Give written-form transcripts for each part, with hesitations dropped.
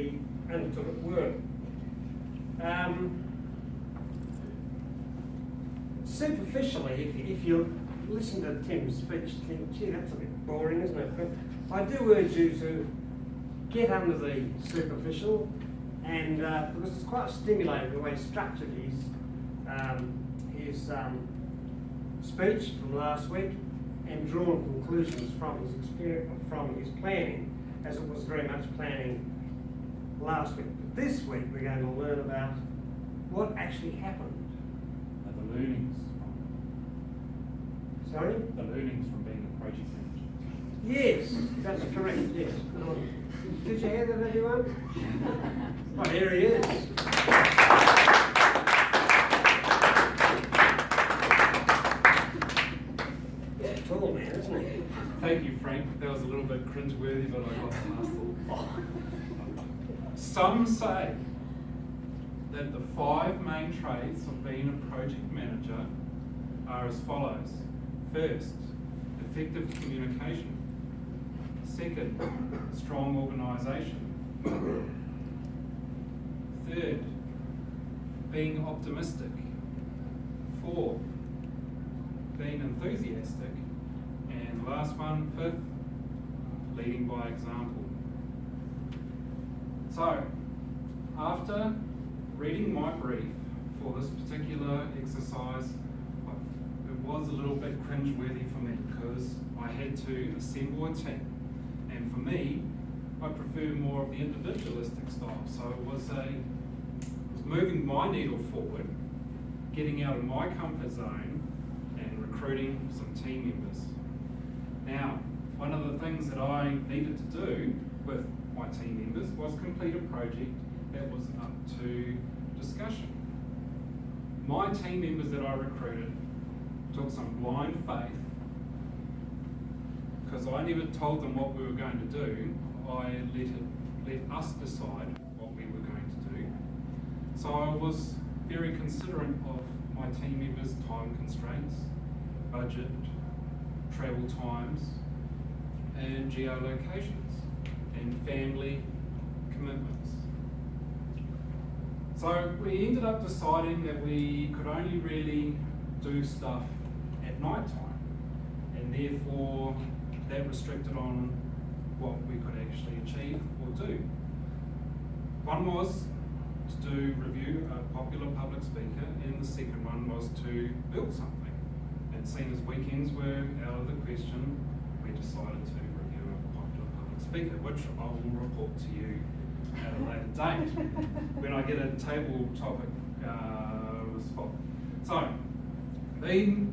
actually undertook at work. Superficially, if you listen to Tim's speech, you think, gee, that's a bit boring, isn't it? But I do urge you to get under the superficial, and because it's quite stimulating the way he structured his speech from last week and drawn conclusions from his experience, from his planning, as it was very much planning last week. But this week we're going to learn about what actually happened. The learnings. Sorry? The learnings from being a project manager. Yes, that's correct, yes. Good on. Did you hear that, everyone? Oh, here he is. Yeah, tall man, isn't he? Thank you, Frank. That was a little bit cringe-worthy, but I got the last one. Some say that the 5 main traits of being a project manager are as follows. First, effective communication. Second, strong organisation. Third, being optimistic. 4, being enthusiastic. And the last one, 5th, leading by example. So, after reading my brief for this particular exercise, it was a little bit cringe-worthy for me because I had to assemble a team. And for me, I prefer more of the individualistic style. So it was moving my needle forward, getting out of my comfort zone and recruiting some team members. Now, one of the things that I needed to do with my team members was complete a project that was up to discussion. My team members that I recruited took some blind faith, because I never told them what we were going to do. I let us decide what we were going to do. So I was very considerate of my team members' time constraints, budget, travel times, and geolocations, and family commitments. So we ended up deciding that we could only really do stuff at night time, and therefore that restricted on what we could actually achieve or do. One was to do review a popular public speaker, and the second one was to build something. And seeing as weekends were out of the question, we decided to review a popular public speaker, which I will report to you at a later date when I get a table topic spot. So, being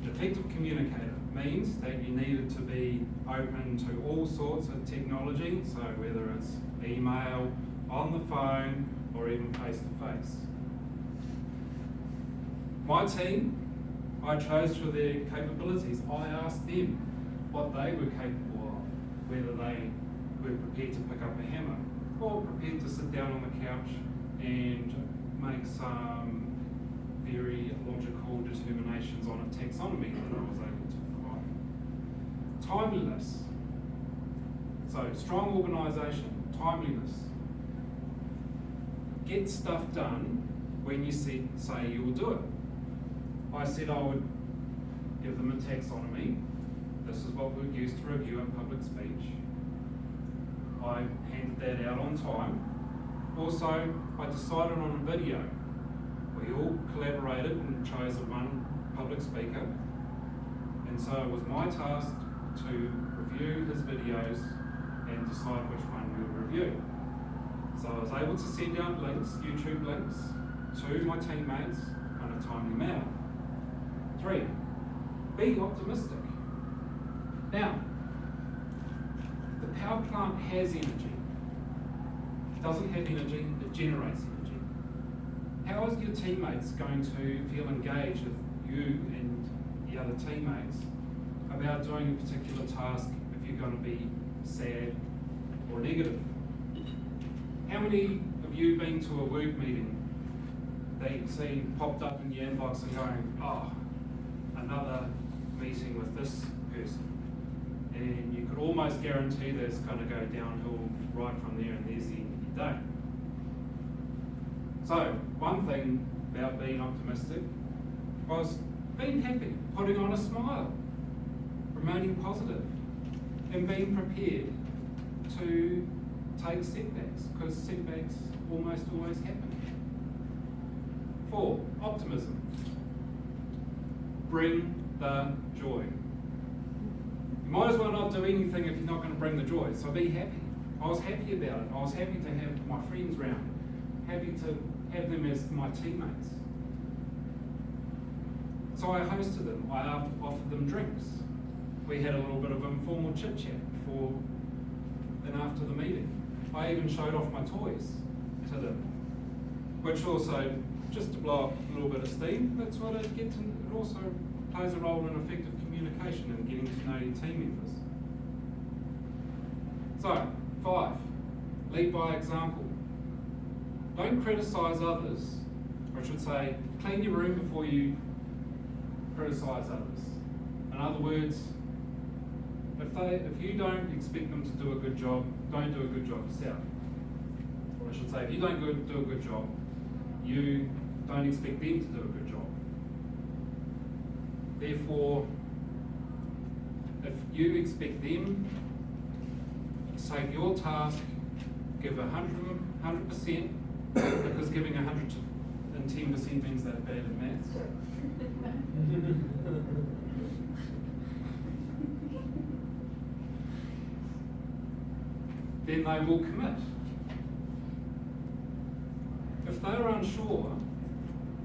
an effective communicator means that you needed to be open to all sorts of technology, so whether it's email, on the phone, or even face-to-face. My team, I chose for their capabilities. I asked them what they were capable of, whether they were prepared to pick up a hammer or prepared to sit down on the couch and make some very logical determinations on a taxonomy that I was able to provide. Timeliness. So strong organisation, timeliness. Get stuff done when you say you will do it. I said I would give them a taxonomy. This is what we would use to review a public speech. I handed that out on time. Also, I decided on a video. We all collaborated and chose one public speaker. And so it was my task to review his videos and decide which one we would review. So I was able to send out links, YouTube links, to my teammates in a timely manner. 3, be optimistic. Now, the power plant has energy. It doesn't have energy, it generates energy. How is your teammates going to feel engaged with you and the other teammates about doing a particular task if you're going to be sad or negative? How many of you been to a work meeting that you see popped up in your inbox and going, oh, another meeting with this person? And you could almost guarantee that it's going to go downhill right from there, and there's the don't. So, one thing about being optimistic was being happy, putting on a smile, remaining positive, and being prepared to take setbacks, because setbacks almost always happen. 4, optimism. Bring the joy. You might as well not do anything if you're not going to bring the joy, so be happy. I was happy about it. I was happy to have my friends round, happy to have them as my teammates. So I hosted them, I offered them drinks. We had a little bit of informal chit chat before and after the meeting. I even showed off my toys to them, which also, just to blow up a little bit of steam, that's what it gets, and it also plays a role in effective communication and getting to know your team members. So, 5, lead by example. Don't criticise others, or I should say, clean your room before you criticise others. In other words, if you don't expect them to do a good job, don't do a good job yourself. Or I should say, if you don't do a good job, you don't expect them to do a good job. Therefore, if you expect them to take your task, give 100%, because giving 110% means they're bad at maths. Then they will commit. If they're unsure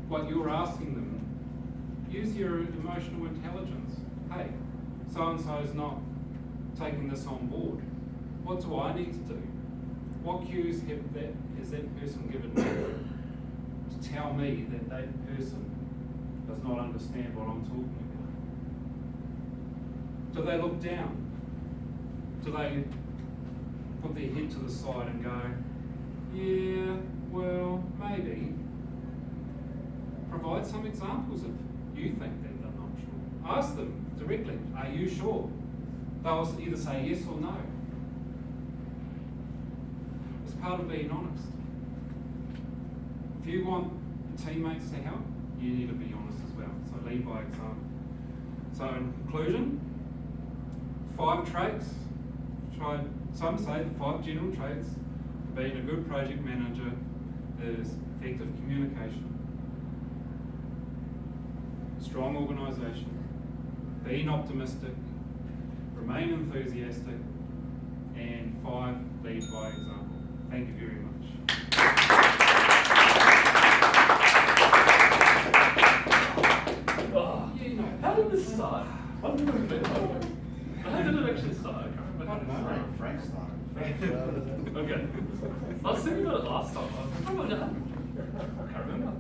what you're asking them, use your emotional intelligence. Hey, so-and-so is not taking this on board. What do I need to do? What cues has that person given me to tell me that that person does not understand what I'm talking about? Do they look down? Do they put their head to the side and go, yeah, well, maybe? Provide some examples if you think that they're not sure. Ask them directly, are you sure? They'll either say yes or no. It's part of being honest. If you want teammates to help, you need to be honest as well. So lead by example. So in conclusion, 5 traits. Some say the 5 general traits of being a good project manager is effective communication, strong organisation, being optimistic, remain enthusiastic, and 5, lead by example. Thank you very much. Oh, You know, how did this start? How did it actually start? I can't remember. Frank started. Okay. I was thinking about it last time. I can't remember.